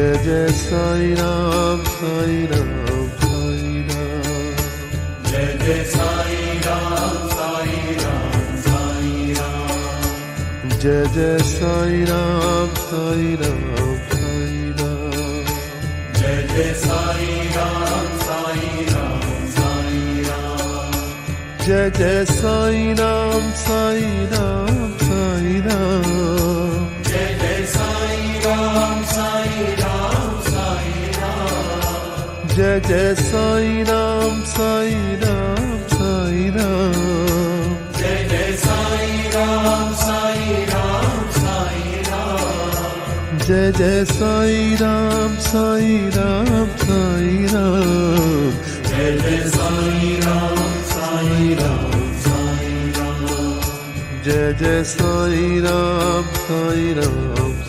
Jai Jai Sai Ram Sai Ram Sai Ram. Jai Jai Sai Ram Sai Ram Sai Ram. Jai Jai Sai Ram Sai Ram Sai Ram. Jai Jai Sai Ram Sai Ram Sai Ram. Jai Jai Sai Ram Sai Ram Sai Ram. Jai Jai Sai Ram Sai Ram Sai Ram. Jai Jai Sai Ram Sai Ram Sai Ram. Jai Jai Sai Ram Sai Ram Sai Ram. Jai Jai Sai Ram Sai Ram Sai Ram. Jai Jai Sai Ram Sai Ram Sai Ram. Jai Jai Sai Ram Sai Ram